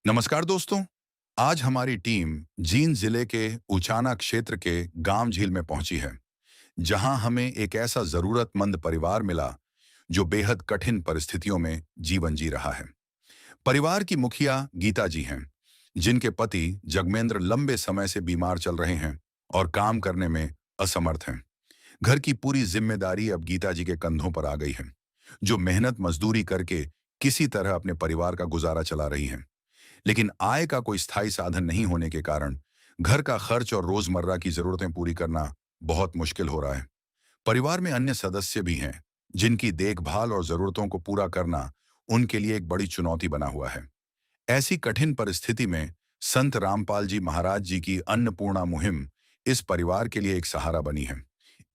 नमस्कार दोस्तों। आज हमारी टीम जींद जिले के उचाना क्षेत्र के गांव झील में पहुंची है, जहां हमें एक ऐसा जरूरतमंद परिवार मिला जो बेहद कठिन परिस्थितियों में जीवन जी रहा है। परिवार की मुखिया गीता जी हैं, जिनके पति जगमेंद्र लंबे समय से बीमार चल रहे हैं और काम करने में असमर्थ हैं। घर की पूरी जिम्मेदारी अब गीता जी के कंधों पर आ गई है, जो मेहनत मजदूरी करके किसी तरह अपने परिवार का गुजारा चला रही हैं। लेकिन आय का कोई स्थायी साधन नहीं होने के कारण घर का खर्च और रोजमर्रा की जरूरतें पूरी करना बहुत मुश्किल हो रहा है। परिवार में अन्य सदस्य भी हैं, जिनकी देखभाल और जरूरतों को पूरा करना उनके लिए एक बड़ी चुनौती बना हुआ है। ऐसी कठिन परिस्थिति में संत रामपाल जी महाराज जी की अन्नपूर्णा मुहिम इस परिवार के लिए एक सहारा बनी है।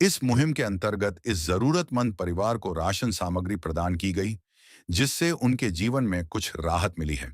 इस मुहिम के अंतर्गत इस जरूरतमंद परिवार को राशन सामग्री प्रदान की गई, जिससे उनके जीवन में कुछ राहत मिली है।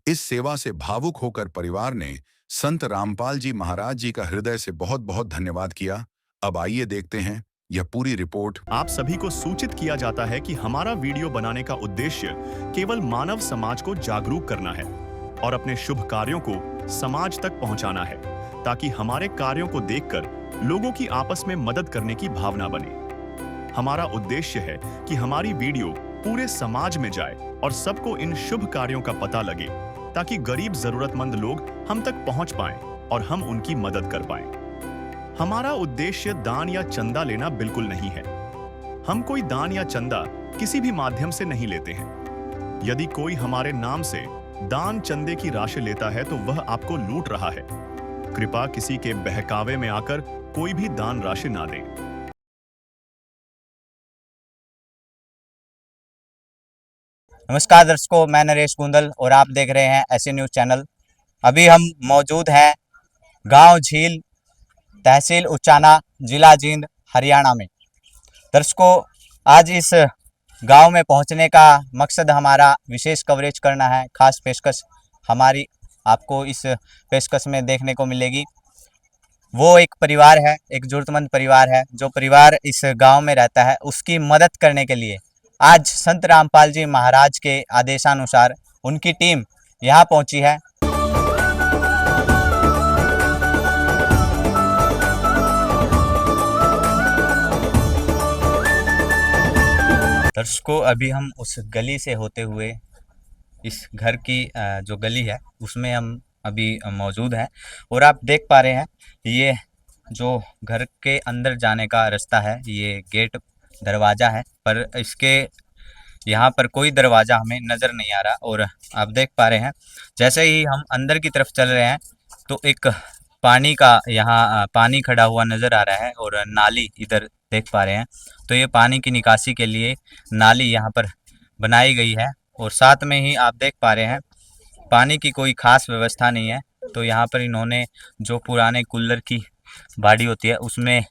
इस सेवा से भावुक होकर परिवार ने संत रामपाल जी महाराज जी का हृदय से बहुत बहुत धन्यवाद किया। अब आइए देखते हैं यह पूरी रिपोर्ट। आप सभी को सूचित किया जाता है कि हमारा वीडियो बनाने का उद्देश्य केवल मानव समाज को जागरूक करना है और अपने शुभ कार्यों को समाज तक पहुंचाना है, ताकि हमारे कार्यों को देखकर लोगों की आपस में मदद करने की भावना बने। हमारा उद्देश्य है कि हमारी वीडियो पूरे समाज में जाए और सबको इन शुभ कार्यों का पता लगे, ताकि गरीब जरूरतमंद लोग हम तक पहुंच पाएं और हम उनकी मदद कर पाएं। हमारा उद्देश्य दान या चंदा लेना बिल्कुल नहीं है। हम कोई दान या चंदा किसी भी माध्यम से नहीं लेते हैं। यदि कोई हमारे नाम से दान चंदे की राशि लेता है तो वह आपको लूट रहा है। कृपया किसी के बहकावे में आकर कोई भी दान राशि ना दें। नमस्कार दर्शकों, मैं नरेश गुंदल और आप देख रहे हैं ऐसे न्यूज़ चैनल। अभी हम मौजूद हैं गांव झील, तहसील उचाना, जिला जींद, हरियाणा में। दर्शकों, आज इस गांव में पहुंचने का मकसद हमारा विशेष कवरेज करना है। खास पेशकश हमारी आपको इस पेशकश में देखने को मिलेगी। वो एक परिवार है, एक जरूरतमंद परिवार है। जो परिवार इस गांव में रहता है, उसकी मदद करने के लिए आज संत रामपाल जी महाराज के आदेशानुसार उनकी टीम यहाँ पहुंची है। दर्शकों, अभी हम उस गली से होते हुए इस घर की जो गली है उसमें हम अभी मौजूद हैं और आप देख पा रहे हैं ये जो घर के अंदर जाने का रास्ता है, ये गेट दरवाज़ा है, पर इसके यहाँ पर कोई दरवाज़ा हमें नज़र नहीं आ रहा। और आप देख पा रहे हैं जैसे ही हम अंदर की तरफ चल रहे हैं तो एक पानी का यहाँ पानी खड़ा हुआ नज़र आ रहा है और नाली इधर देख पा रहे हैं। तो ये पानी की निकासी के लिए नाली यहाँ पर बनाई गई है और साथ में ही आप देख पा रहे हैं पानी की कोई ख़ास व्यवस्था नहीं है। तो यहाँ पर इन्होंने जो पुराने कूलर की बाड़ी होती है उसमें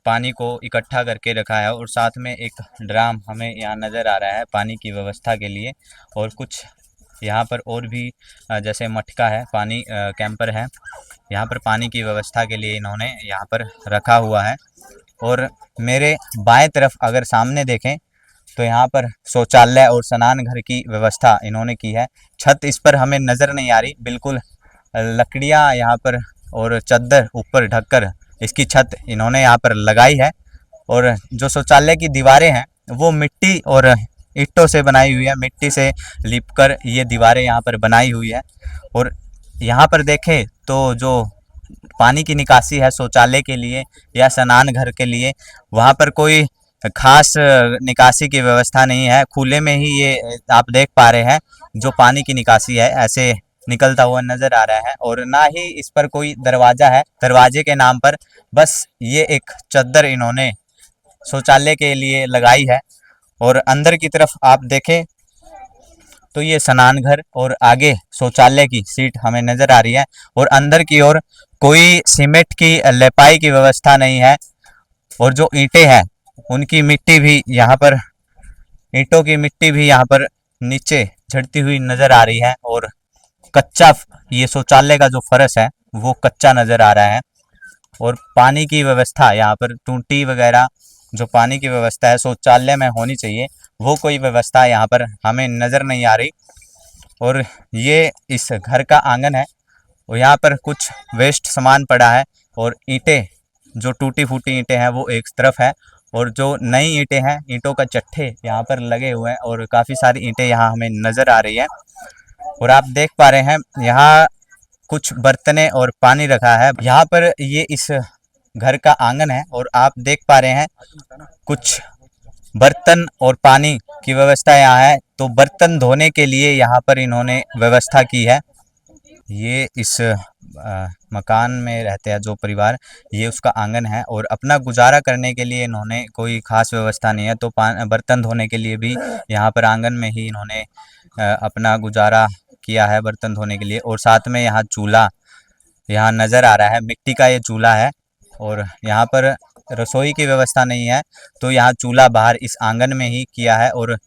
पानी को इकट्ठा करके रखा है और साथ में एक ड्राम हमें यहाँ नज़र आ रहा है पानी की व्यवस्था के लिए। और कुछ यहाँ पर और भी जैसे मटका है, पानी कैंपर है, यहाँ पर पानी की व्यवस्था के लिए इन्होंने यहाँ पर रखा हुआ है। और मेरे बाएं तरफ अगर सामने देखें तो यहाँ पर शौचालय और स्नान घर की व्यवस्था इन्होंने की है। छत इस पर हमें नज़र नहीं आ रही, बिल्कुल लकड़ियाँ यहाँ पर और चद्दर ऊपर ढककर इसकी छत इन्होंने यहाँ पर लगाई है। और जो शौचालय की दीवारें हैं वो मिट्टी और ईंटों से बनाई हुई है, मिट्टी से लिपकर ये दीवारें यहाँ पर बनाई हुई है। और यहाँ पर देखें तो जो पानी की निकासी है शौचालय के लिए या स्नान घर के लिए, वहाँ पर कोई खास निकासी की व्यवस्था नहीं है। खुले में ही ये आप देख पा रहे हैं जो पानी की निकासी है ऐसे निकलता हुआ नज़र आ रहा है। और ना ही इस पर कोई दरवाज़ा है, दरवाजे के नाम पर बस ये एक चद्दर इन्होंने शौचालय के लिए लगाई है। और अंदर की तरफ आप देखें तो ये स्नान घर और आगे शौचालय की सीट हमें नज़र आ रही है। और अंदर की ओर कोई सीमेंट की लेपाई की व्यवस्था नहीं है। और जो ईंटें हैं उनकी मिट्टी भी यहाँ पर, ईंटों की मिट्टी भी यहाँ पर नीचे झड़ती हुई नज़र आ रही है। और कच्चा ये शौचालय का जो फर्श है वो कच्चा नज़र आ रहा है। और पानी की व्यवस्था यहाँ पर टूटी वगैरह जो पानी की व्यवस्था है शौचालय में होनी चाहिए, वो कोई व्यवस्था यहाँ पर हमें नज़र नहीं आ रही। और ये इस घर का आंगन है और यहाँ पर कुछ वेस्ट सामान पड़ा है और ईंटें, जो टूटी फूटी ईंटें हैं वो एक तरफ है और जो नई ईंटें हैं, ईंटों का चट्टे यहाँ पर लगे हुए हैं और काफ़ी सारी ईंटें यहाँ हमें नज़र आ रही है। और आप देख पा रहे हैं यहाँ कुछ बर्तने और पानी रखा है। यहाँ पर ये इस घर का आंगन है और आप देख पा रहे हैं कुछ बर्तन और पानी की व्यवस्था यहाँ है। तो बर्तन धोने के लिए यहाँ पर इन्होंने व्यवस्था की है। ये इस मकान में रहते हैं जो परिवार, ये उसका आंगन है और अपना गुजारा करने के लिए इन्होंने कोई खास व्यवस्था नहीं है। तो बर्तन धोने के लिए भी यहाँ पर आंगन में ही इन्होंने अपना गुजारा किया है बर्तन धोने के लिए। और साथ में यहाँ चूल्हा यहाँ नज़र आ रहा है, मिट्टी का ये चूल्हा है और यहाँ पर रसोई की व्यवस्था नहीं है। तो यहाँ चूल्हा बाहर इस आंगन में ही किया है और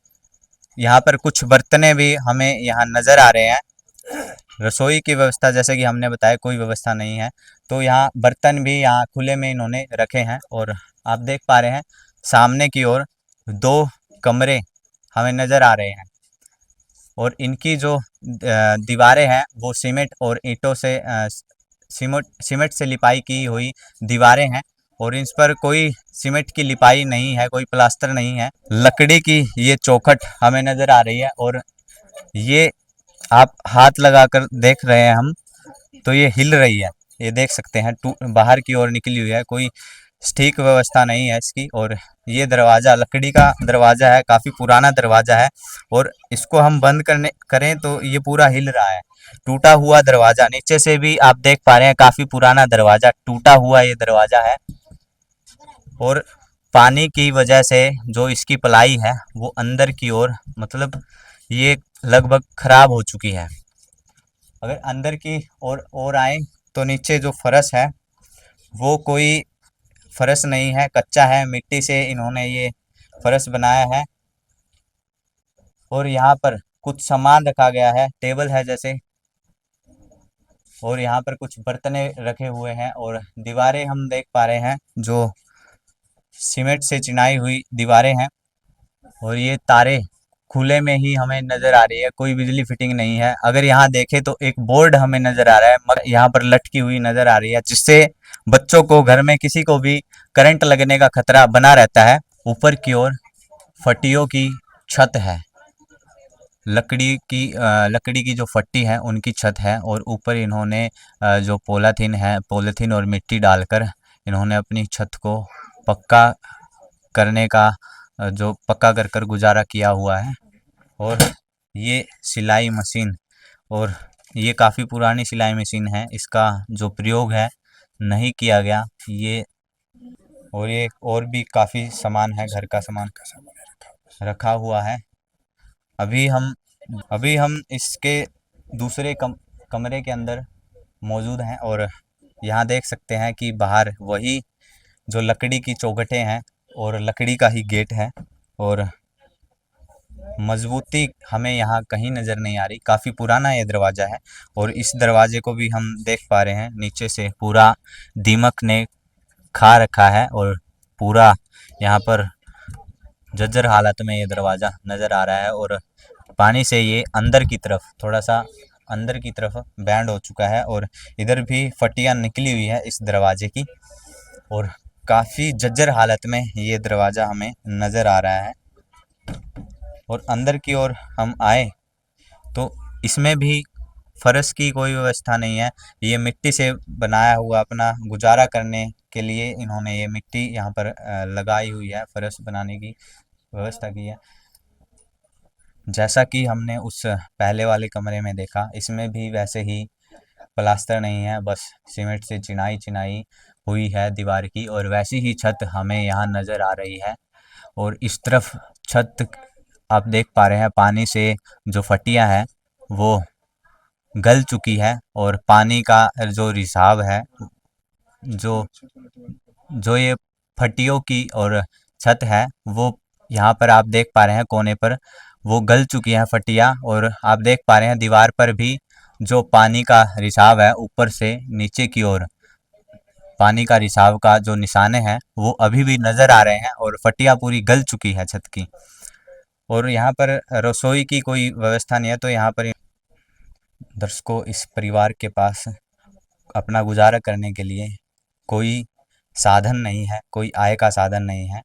यहाँ पर कुछ बर्तने भी हमें यहाँ नज़र आ रहे हैं। रसोई की व्यवस्था जैसे कि हमने बताया कोई व्यवस्था नहीं है। तो यहाँ बर्तन भी यहाँ खुले में इन्होंने रखे हैं और आप देख पा रहे हैं सामने की ओर 2 कमरे हमें नज़र आ रहे हैं और इनकी जो दीवारें हैं वो सीमेंट और ईंटों से सीमेंट से लिपाई की हुई दीवारें हैं और इस पर कोई सीमेंट की लिपाई नहीं है, कोई प्लास्टर नहीं है। लकड़ी की ये चौखट हमें नज़र आ रही है और ये आप हाथ लगाकर देख रहे हैं हम, तो ये हिल रही है, ये देख सकते हैं बाहर की ओर निकली हुई है, कोई ठीक व्यवस्था नहीं है इसकी। और ये दरवाज़ा लकड़ी का दरवाज़ा है, काफ़ी पुराना दरवाज़ा है और इसको हम बंद करें तो ये पूरा हिल रहा है। टूटा हुआ दरवाज़ा, नीचे से भी आप देख पा रहे हैं काफ़ी पुराना दरवाज़ा, टूटा हुआ ये दरवाज़ा है और पानी की वजह से जो इसकी प्लाई है वो अंदर की ओर, मतलब ये लगभग खराब हो चुकी है। अगर अंदर की ओर आए तो नीचे जो फर्श है वो कोई फर्श नहीं है, कच्चा है, मिट्टी से इन्होंने ये फर्श बनाया है। और यहाँ पर कुछ सामान रखा गया है, टेबल है जैसे, और यहाँ पर कुछ बर्तने रखे हुए हैं और दीवारें हम देख पा रहे हैं जो सीमेंट से चिनाई हुई दीवारें हैं और ये तारे खुले में ही हमें नज़र आ रही है, कोई बिजली फिटिंग नहीं है। अगर यहाँ देखें तो एक बोर्ड हमें नज़र आ रहा है, मगर यहाँ पर लटकी हुई नज़र आ रही है, जिससे बच्चों को, घर में किसी को भी करंट लगने का खतरा बना रहता है। ऊपर की ओर फटियों की छत है, लकड़ी की जो फट्टी है उनकी छत है और ऊपर इन्होंने जो पॉलीथीन और मिट्टी डालकर इन्होंने अपनी छत को पक्का करने का जो पक्का कर गुजारा किया हुआ है। और ये सिलाई मशीन, और ये काफ़ी पुरानी सिलाई मशीन है, इसका जो प्रयोग है नहीं किया गया। ये और भी काफ़ी सामान है, घर का सामान रखा हुआ है। अभी हम इसके दूसरे कमरे के अंदर मौजूद हैं और यहाँ देख सकते हैं कि बाहर वही जो लकड़ी की चौखटें हैं और लकड़ी का ही गेट है और मजबूती हमें यहाँ कहीं नज़र नहीं आ रही। काफ़ी पुराना ये दरवाज़ा है और इस दरवाजे को भी हम देख पा रहे हैं नीचे से पूरा दीमक ने खा रखा है और पूरा यहाँ पर जर्जर हालत में ये दरवाज़ा नज़र आ रहा है और पानी से ये अंदर की तरफ, थोड़ा सा अंदर की तरफ बैंड हो चुका है और इधर भी फटियाँ निकली हुई है इस दरवाजे की और काफ़ी जर्जर हालत में ये दरवाज़ा हमें नज़र आ रहा है। और अंदर की ओर हम आए तो इसमें भी फर्श की कोई व्यवस्था नहीं है, ये मिट्टी से बनाया हुआ, अपना गुजारा करने के लिए इन्होंने ये मिट्टी यहाँ पर लगाई हुई है, फर्श बनाने की व्यवस्था की है। जैसा कि हमने उस पहले वाले कमरे में देखा, इसमें भी वैसे ही प्लास्टर नहीं है, बस सीमेंट से चिनाई हुई है दीवार की और वैसी ही छत हमें यहाँ नज़र आ रही है। और इस तरफ छत आप देख पा रहे हैं, पानी से जो फटियां हैं वो गल चुकी है और पानी का जो रिसाव है, जो ये फटियों की और छत है वो यहाँ पर आप देख पा रहे हैं कोने पर वो गल चुकी हैं फटियां। और आप देख पा रहे हैं दीवार पर भी जो पानी का रिसाव है, ऊपर से नीचे की ओर पानी का रिसाव का जो निशाने हैं वो अभी भी नज़र आ रहे हैं और फटियां पूरी गल चुकी है छत की। और यहाँ पर रसोई की कोई व्यवस्था नहीं है, तो यहाँ पर दर्शकों, इस परिवार के पास अपना गुजारा करने के लिए कोई साधन नहीं है, कोई आय का साधन नहीं है।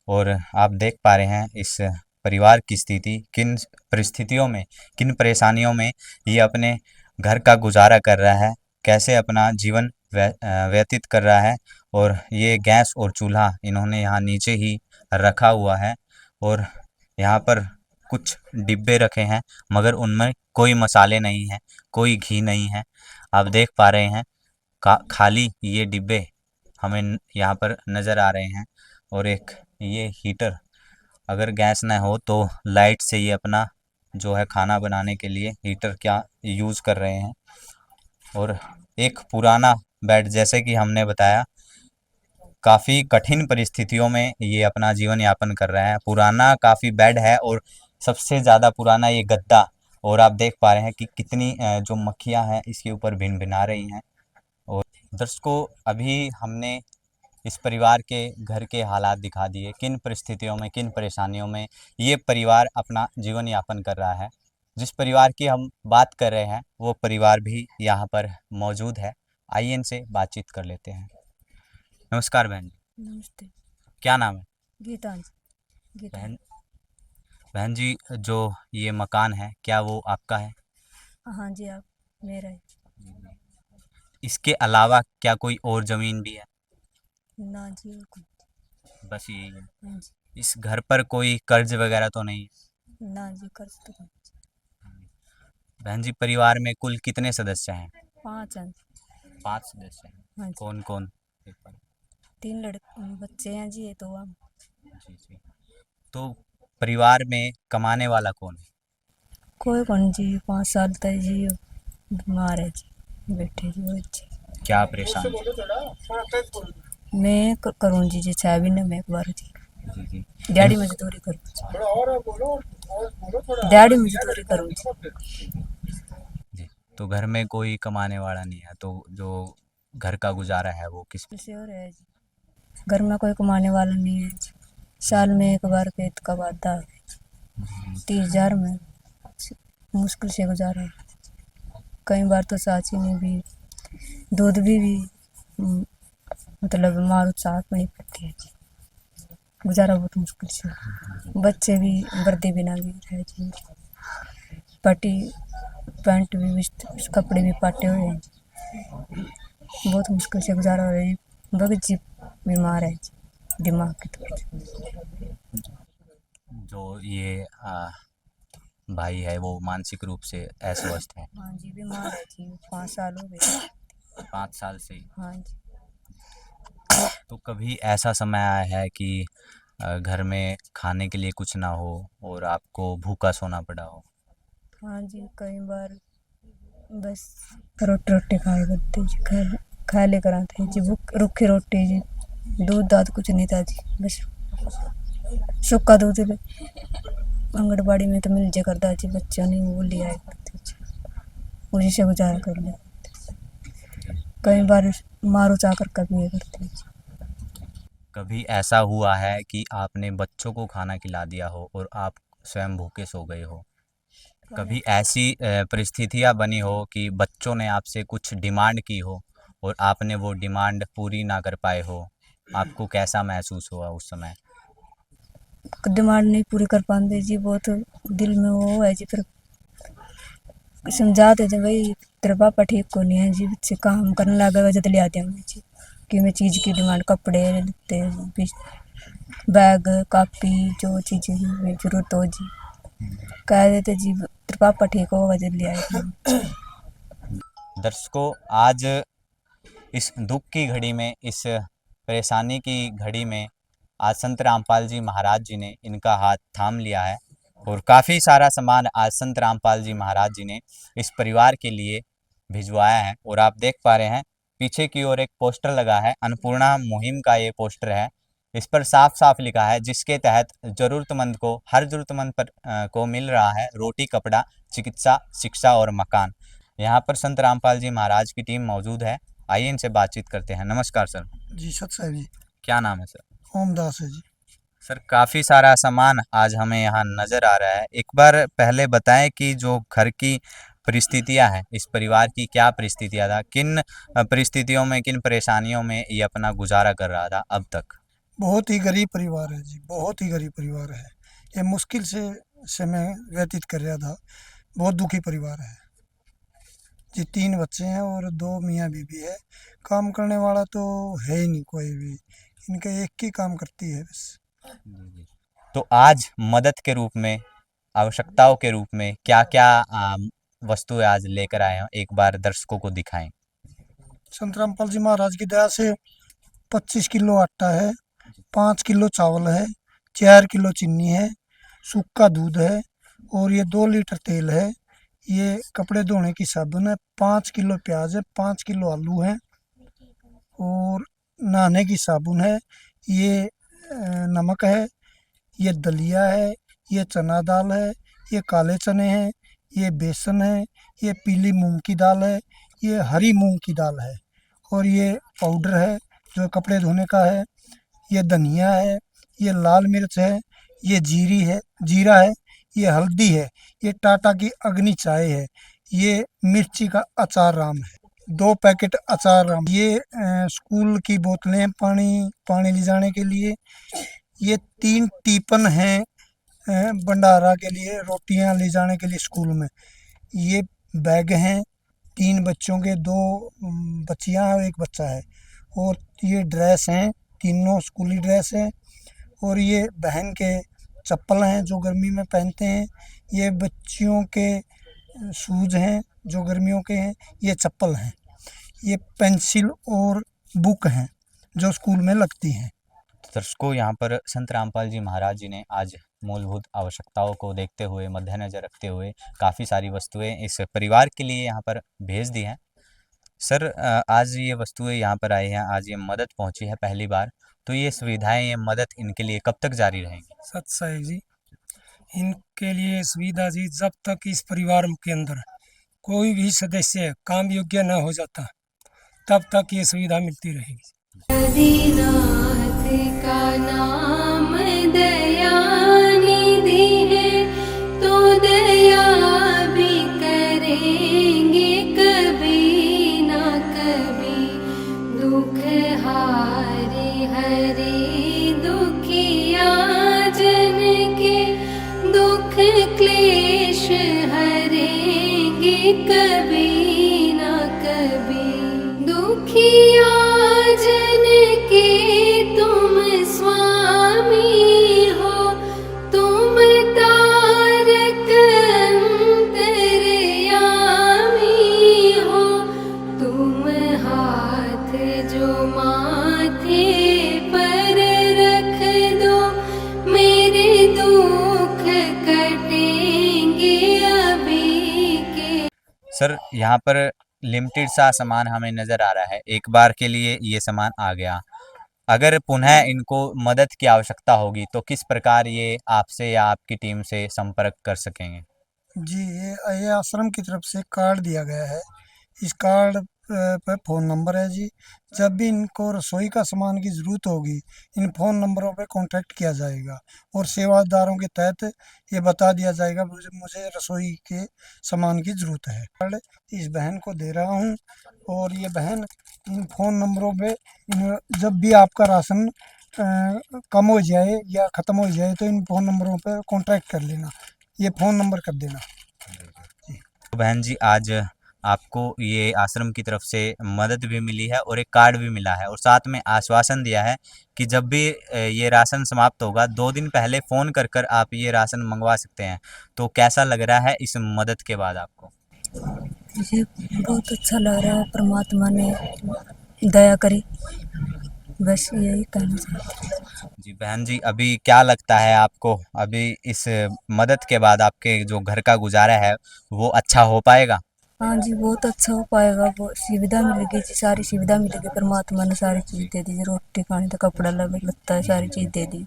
और आप देख पा रहे हैं इस परिवार की स्थिति, किन परिस्थितियों में, किन परेशानियों में ये अपने घर का गुजारा कर रहा है, कैसे अपना जीवन व्यतीत कर रहा है। और ये गैस और चूल्हा इन्होंने यहाँ नीचे ही रखा हुआ है और यहाँ पर कुछ डिब्बे रखे हैं, मगर उनमें कोई मसाले नहीं हैं, कोई घी नहीं है। आप देख पा रहे हैं खाली ये डिब्बे हमें यहाँ पर नज़र आ रहे हैं। और एक ये हीटर, अगर गैस ना हो तो लाइट से ये अपना जो है खाना बनाने के लिए हीटर क्या यूज़ कर रहे हैं। और एक पुराना बेड, जैसे कि हमने बताया, काफ़ी कठिन परिस्थितियों में ये अपना जीवन यापन कर रहा है। पुराना काफ़ी बेड है और सबसे ज़्यादा पुराना ये गद्दा। और आप देख पा रहे हैं कि कितनी जो मक्खियाँ हैं इसके ऊपर भिन-भिना रही हैं। और दर्शकों, अभी हमने इस परिवार के घर के हालात दिखा दिए, किन परिस्थितियों में, किन परेशानियों में ये परिवार अपना जीवन यापन कर रहा है। जिस परिवार की हम बात कर रहे हैं वो परिवार भी यहाँ पर मौजूद है। आइए इनसे बातचीत कर लेते हैं। नमस्कार बहन जी, नमस्ते। क्या नाम है? गीतांजलि। बहन बहन जी, जो ये मकान है क्या वो आपका है? हाँ जी, आप मेरा है। इसके अलावा क्या कोई और ज़मीन भी है? ना जी, और कोई। बस यही है। हाँ जी। इस घर पर कोई कर्ज वगैरह तो नहीं है? ना जी, कर्ज तो नहीं। बहन जी, परिवार में कुल कितने सदस्य हैं? 5 हैं। 5 सदस्य हैं। हाँ जी। कौन कौन? 3 बच्चे हैं जी, ये तो हम। जी जी। तो परिवार में कमाने वाला कौन है? कोई कौन जी, 5 साल तक जी बीमार है जी, बैठे जी बच्चे। क्या परेशान है? मैं करूँ जी 6 महीने में एक बार जी। जी जी। दिहाड़ी मजदूरी करूँ दिहाड़ी मजदूरी करूँ जी। जी। तो घर में कोई कमाने वाला नहीं है, तो जो घर का गुजारा है वो किस? से हो रहा है जी, घर में कोई कमाने वाला नहीं है जी। साल में एक बार खेत का वादा है, 30,000 में मुश्किल से गुजारा है। कई बार तो चाची ने भी दूध भी मतलब मारू चाक नहीं पड़ती है जी। गुजारा बहुत मुश्किल से। बच्चे भी वर्दी बिना भी रहे जी, पटी पैंट भी, कपड़े भी पाटे हुए हैं जी। बहुत मुश्किल से गुजारा हो रहा है। भगत जी बीमार है जी, दिमाग की तरफ। जो ये भाई है वो मानसिक रूप से अस्वस्थ है? हाँ जी, बीमार है जी, 5 साल हो गए। 5 साल से ही? हाँ जी। तो कभी ऐसा समय आया है कि घर में खाने के लिए कुछ ना हो और आपको भूखा सोना पड़ा हो? हाँ जी, कई बार बस रोटी रोटी खाए करते जी, खा लेकर आते हैं जी, रूखी रोटी जी, दूध दाद कुछ नहीं था जी, बस सूखा दूध आंगनबाड़ी में तो मिल जाया करता जी, बच्चों ने वो ले आए करते जी, उसी से गुजारा कर ले। कई बार मारो चाकर का पिए करते जी। कभी ऐसा हुआ है कि आपने बच्चों को खाना खिला दिया हो और आप स्वयं भूखे सो गए हो? कभी ऐसी परिस्थितियाँ बनी हो कि बच्चों ने आपसे कुछ डिमांड की हो और आपने वो डिमांड पूरी ना कर पाए हो? आपको कैसा महसूस हुआ उस समय? डिमांड नहीं पूरी कर पाते जी, बहुत दिल में वो है जी, फिर समझाते थे भाई तेरे पापा ठीक को नहीं है जी, बच्चे काम करने लगा जब ले आते हैं जी, कि मैं चीज़ की डिमांड, कपड़े लगते बैग कापी जो चीज़ें की जरूरत हो जी, कह देते जी तेरे पापा ठीक होगा जब ले आए। दर्शकों, आज इस दुख की घड़ी में, इस परेशानी की घड़ी में आज संत रामपाल जी महाराज जी ने इनका हाथ थाम लिया है और काफ़ी सारा सामान आज संत रामपाल जी महाराज जी ने इस परिवार के लिए भिजवाया है। और आप देख पा रहे हैं पीछे की ओर एक पोस्टर लगा है, अन्नपूर्णा मुहिम का ये पोस्टर है। इस पर साफ साफ लिखा है जिसके तहत ज़रूरतमंद को, हर ज़रूरतमंद को मिल रहा है रोटी, कपड़ा, चिकित्सा, शिक्षा और मकान। यहाँ पर संत रामपाल जी महाराज की टीम मौजूद है। आइए इनसे बातचीत करते हैं। नमस्कार सर। जी सत साहब जी। क्या नाम है सर? ओमदास है जी। सर, काफ़ी सारा सामान आज हमें यहाँ नज़र आ रहा है। एक बार पहले बताएं कि जो घर की परिस्थितियां हैं, इस परिवार की क्या परिस्थितियां था, किन परिस्थितियों में, किन परेशानियों में ये अपना गुजारा कर रहा था अब तक? बहुत ही गरीब परिवार है जी, बहुत ही गरीब परिवार है। ये मुश्किल से समय व्यतीत कर रहा था। बहुत दुखी परिवार है जी। 3 बच्चे हैं और 2 मियाँ बीवी है। काम करने वाला तो है ही नहीं कोई भी। इनका एक ही काम करती है बस। तो आज मदद के रूप में, आवश्यकताओं के रूप में क्या-क्या वस्तुएं आज लेकर आए हो, एक बार दर्शकों को दिखाएं। संत रामपाल जी महाराज की दया से 25 किलो आटा है, 5 किलो चावल है, 4 किलो चीनी है, सूखा दूध है और ये 2 लीटर तेल है। ये कपड़े धोने की साबुन है, 5 किलो प्याज है, 5 किलो आलू है और नहाने की साबुन है। ये नमक है, ये दलिया है, ये चना दाल है, ये काले चने हैं, ये बेसन है, ये पीली मूंग की दाल है, ये हरी मूंग की दाल है और ये पाउडर है जो कपड़े धोने का है। ये धनिया है, ये लाल मिर्च है, ये जीरा है, ये हल्दी है, ये टाटा की अग्नि चाय है, ये मिर्ची का अचार राम है, 2 पैकेट अचार राम, ये स्कूल की बोतलें पानी ले जाने के लिए, ये 3 टीपन हैं भंडारा के लिए, रोटियां ले जाने के लिए स्कूल में। ये बैग हैं 3 बच्चों के, 2 बच्चियां और 1 बच्चा है और ये ड्रेस हैं, तीनों स्कूली ड्रेस है और ये बहन के चप्पल हैं जो गर्मी में पहनते हैं। ये बच्चियों के शूज हैं जो गर्मियों के हैं, ये चप्पल हैं। ये पेंसिल और बुक हैं जो स्कूल में लगती हैं। दर्शकों, यहाँ पर संत रामपाल जी महाराज जी ने आज मूलभूत आवश्यकताओं को देखते हुए, मद्देनजर रखते हुए काफ़ी सारी वस्तुएं इस परिवार के लिए यहाँ पर भेज दी हैं। सर, आज ये वस्तुएं यहाँ पर आई हैं, आज ये मदद पहुँची है पहली बार, तो ये सुविधाएं, ये मदद इनके लिए कब तक जारी रहेंगी? सत साहिब जी, इनके लिए सुविधा जी जब तक इस परिवार के अंदर कोई भी सदस्य काम योग्य न हो जाता तब तक ये सुविधा मिलती रहेगी। आदिनाथ का नाम दयानिधि है, तो दया भी करेंगे कभी ना कभी। दुख हारे हरे दुखिया जन के, दुख क्लेश हरेंगे कभी ना कभी। दुखिया जन के तुम स्वामी हो, तुम तारक अंतर्यामी हो। तुम हाथ जो माथे पर रख दो, मेरे दुख कटेंगे अभी के। सर, यहाँ पर लिमिटेड सा सामान हमें नज़र आ रहा है, एक बार के लिए ये सामान आ गया। अगर पुनः इनको मदद की आवश्यकता होगी तो किस प्रकार ये आपसे या आपकी टीम से संपर्क कर सकेंगे? जी, ये आश्रम की तरफ से कार्ड दिया गया है। इस कार्ड पर फ़ोन नंबर है जी। जब भी इनको रसोई का सामान की ज़रूरत होगी, इन फ़ोन नंबरों पे कांटेक्ट किया जाएगा और सेवादारों के तहत ये बता दिया जाएगा मुझे रसोई के सामान की ज़रूरत है। कार्ड इस बहन को दे रहा हूँ और ये बहन इन फ़ोन नंबरों पे जब भी आपका राशन कम हो जाए या ख़त्म हो जाए तो इन फ़ोन नंबरों पे कांटेक्ट कर लेना, ये फ़ोन नंबर कर देना। तो बहन जी, आज आपको ये आश्रम की तरफ से मदद भी मिली है और एक कार्ड भी मिला है और साथ में आश्वासन दिया है कि जब भी ये राशन समाप्त होगा 2 दिन पहले फ़ोन कर कर आप ये राशन मंगवा सकते हैं। तो कैसा लग रहा है इस मदद के बाद आपको? मुझे बहुत अच्छा लग रहा है, परमात्मा ने दया करी, बस यही कहना चाहती हूँ। जी बहन जी, अभी क्या लगता है आपको, अभी इस मदद के बाद आपके जो घर का गुजारा है वो अच्छा हो पाएगा? हाँ जी, बहुत अच्छा हो पाएगा। वो सुविधा मिलेगी जी, सारी सुविधा मिलेगी। परमात्मा ने सारी चीज़ दे दी, रोटी खाने तक, कपड़ा लगता है, सारी चीज़ दे दी,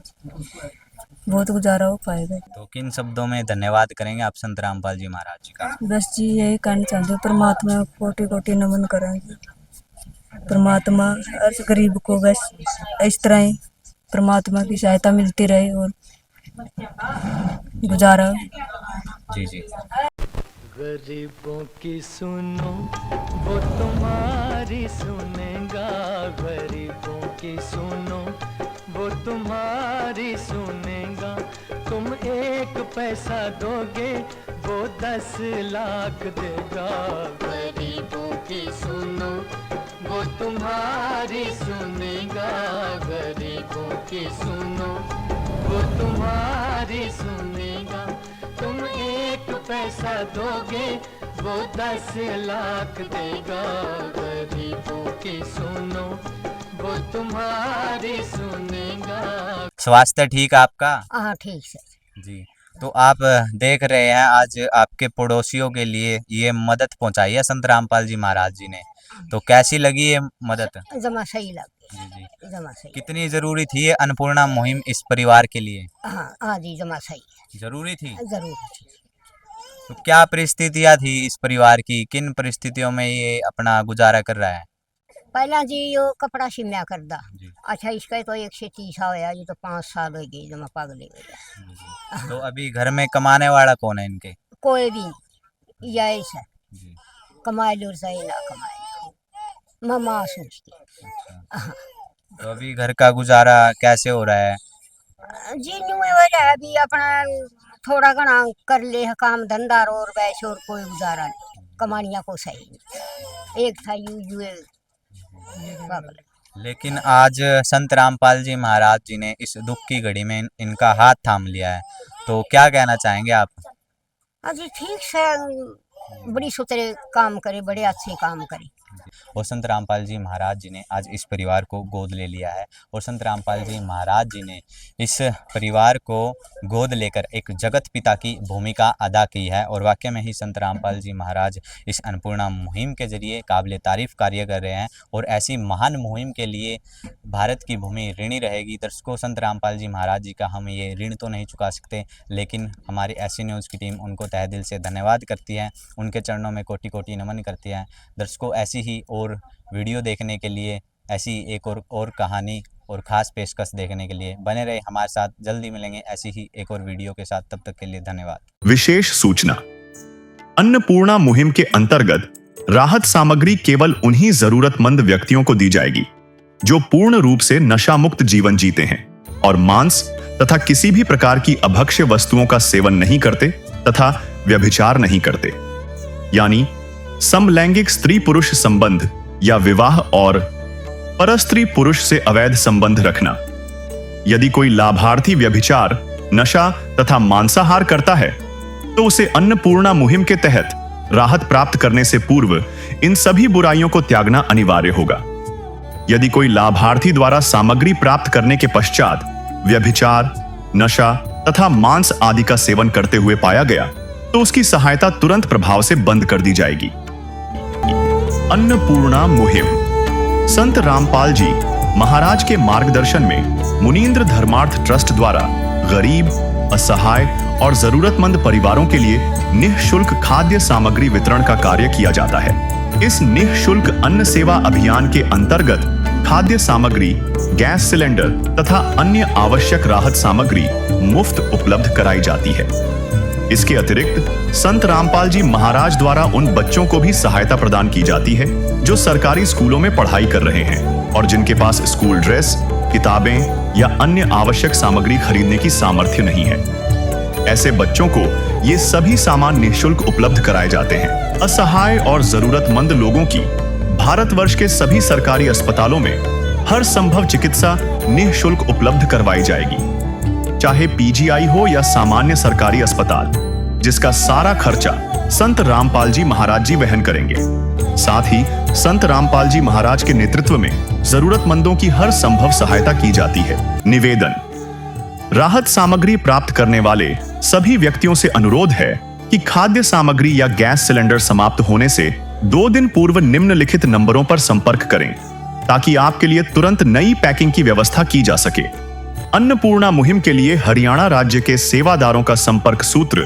बहुत गुजारा हो पाएगा। तो किन शब्दों में धन्यवाद करेंगे आप संत रामपाल जी महाराज जी का? बस जी यही कहना चाहते हैं, परमात्मा कोटि कोटि नमन करेंगे। परमात्मा हर गरीब को बस इस तरह ही परमात्मा की सहायता मिलती रहे और गुजारा। जी जी। गरीबों की सुनो वो तुम्हारी सुनेगा, गरीबों की सुनो वो तुम्हारी सुनेगा। तुम 1 पैसा दोगे वो 10 लाख देगा, गरीबों की सुनो वो तुम्हारी सुनेगा, गरीबों की सुनो वो तुम्हारी सुनेगा। तुम 1 पैसा दोगे वो 10 लाख देगा, गरीबों की सुनो वो तुम्हारी सुनेगा। स्वास्थ्य ठीक आपका? हाँ ठीक है जी। तो आप देख रहे हैं आज आपके पड़ोसियों के लिए ये मदद पहुंचाई है संत रामपाल जी महाराज जी ने, तो कैसी लगी ये मदद? जमा सही लग जी जी। जमा सही। कितनी जरूरी थी ये अन्नपूर्णा मुहिम इस परिवार के लिए? हाँ जी जमा सही जरूरी थी। जरूर थी। तो क्या परिस्थितियां थी इस परिवार की, किन परिस्थितियों में ये अपना गुजारा कर रहा है? पहला जी यो कपड़ा सिम्या कर दा। जी। अच्छा इसका तो 130 होया, ये तो 5 साल हो गए जमा पागले हो गया। जी, जी। तो अभी घर में कमाने वाला कौन है इनके? कोई भी नहीं, यही है जी। कमाए लो सही ना कमाए ममा सोचती। अच्छा। तो अभी घर का गुजारा कैसे हो रहा है? जी न्यू वजह है अभी अपना थोड़ा घना कर ले है काम धंधा और वैसे और कोई गुजारा नहीं, कमानिया को सही नहीं। एक था यू पागल। लेकिन आज संत रामपाल जी महाराज जी ने इस दुख की घड़ी में इनका हाथ थाम लिया है, तो क्या कहना चाहेंगे आप? हाँ जी ठीक है, बड़ी सुथरे काम करे, बड़े अच्छे काम करे। और संत रामपाल जी महाराज जी ने आज इस परिवार को गोद ले लिया है, और संत रामपाल जी महाराज जी ने इस परिवार को गोद लेकर एक जगत पिता की भूमिका अदा की है। और वाकई में ही संत रामपाल जी महाराज इस अन्नपूर्णा मुहिम के जरिए काबिल तारीफ कार्य कर रहे हैं, और ऐसी महान मुहिम के लिए भारत की भूमि ऋणी रहेगी। दर्शकों, संत रामपाल जी महाराज जी का हम ये ऋण तो नहीं चुका सकते, लेकिन हमारी ऐसी न्यूज़ की टीम उनको तहे दिल से धन्यवाद करती है, उनके चरणों में कोटि कोटि नमन करती है। दर्शकों, ऐसी ही और वीडियो देखने के लिए, ऐसी एक और कहानी और ख़ास पेशकश देखने के लिए बने रहे हमारे साथ। जल्दी मिलेंगे ऐसी ही एक और वीडियो के साथ, तब तक के लिए धन्यवाद। विशेष सूचना, अन्नपूर्णा मुहिम के अंतर्गत राहत सामग्री केवल उन्हीं जरूरतमंद व्यक्तियों को दी जाएगी जो पूर्ण रूप से नशा मुक्त जीवन जीते हैं और मांस तथा किसी भी प्रकार की अभक्ष्य वस्तुओं का सेवन नहीं करते तथा व्यभिचार नहीं करते, यानी समलैंगिक स्त्री पुरुष संबंध या विवाह और परस्त्री पुरुष से अवैध संबंध रखना। यदि कोई लाभार्थी व्यभिचार, नशा तथा मांसाहार करता है तो उसे अन्नपूर्णा मुहिम के तहत राहत प्राप्त करने से पूर्व इन सभी बुराइयों को त्यागना अनिवार्य होगा। यदि कोई लाभार्थी द्वारा सामग्री प्राप्त करने के पश्चात व्यभिचार, नशा तथा मांस आदि का सेवन करते हुए पाया गया तो उसकी सहायता तुरंत प्रभाव से बंद कर दी जाएगी। अन्नपूर्णा मुहिम संत रामपाल जी महाराज के मार्गदर्शन में मुनींद्र धर्मार्थ ट्रस्ट द्वारा गरीब, असहाय और जरूरतमंद परिवारों के लिए निःशुल्क खाद्य सामग्री वितरण का कार्य किया जाता है। इस निःशुल्क अन्न सेवा अभियान के अंतर्गत खाद्य सामग्री, गैस सिलेंडर तथा अन्य आवश्यक राहत सामग्री मुफ्त उपलब्ध कराई जाती है। इसके अतिरिक्त संत रामपाल जी महाराज द्वारा उन बच्चों को भी सहायता प्रदान की जाती है जो सरकारी स्कूलों में पढ़ाई कर रहे हैं और जिनके पास स्कूल ड्रेस, किताबें या अन्य आवश्यक सामग्री खरीदने की सामर्थ्य नहीं है। ऐसे बच्चों को ये सभी सामान निःशुल्क उपलब्ध कराए जाते हैं। असहाय और जरूरतमंद लोगों की भारतवर्ष के सभी सरकारी अस्पतालों में हर संभव चिकित्सा निःशुल्क उपलब्ध करवाई जाएगी, चाहे पीजीआई हो या सामान्य सरकारी अस्पताल, जिसका सारा खर्चा संत रामपाल जी महाराज जी वहन करेंगे। साथ ही संत रामपाल जी महाराज के नेतृत्व में जरूरतमंदों की हर संभव सहायता की जाती है। निवेदन, राहत सामग्री प्राप्त करने वाले सभी व्यक्तियों से अनुरोध है कि खाद्य सामग्री या गैस सिलेंडर समाप्त होने से 2 दिन पूर्व निम्नलिखित नंबरों पर संपर्क करें ताकि आपके लिए तुरंत नई पैकिंग की व्यवस्था की जा सके। अन्नपूर्णा मुहिम के लिए हरियाणा राज्य के सेवादारों का संपर्क सूत्र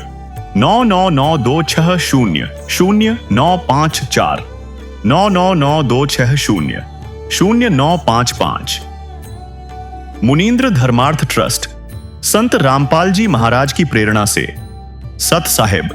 9992600954 9992600955। मुनींद्र धर्मार्थ ट्रस्ट संत रामपाल जी महाराज की प्रेरणा से सत साहिब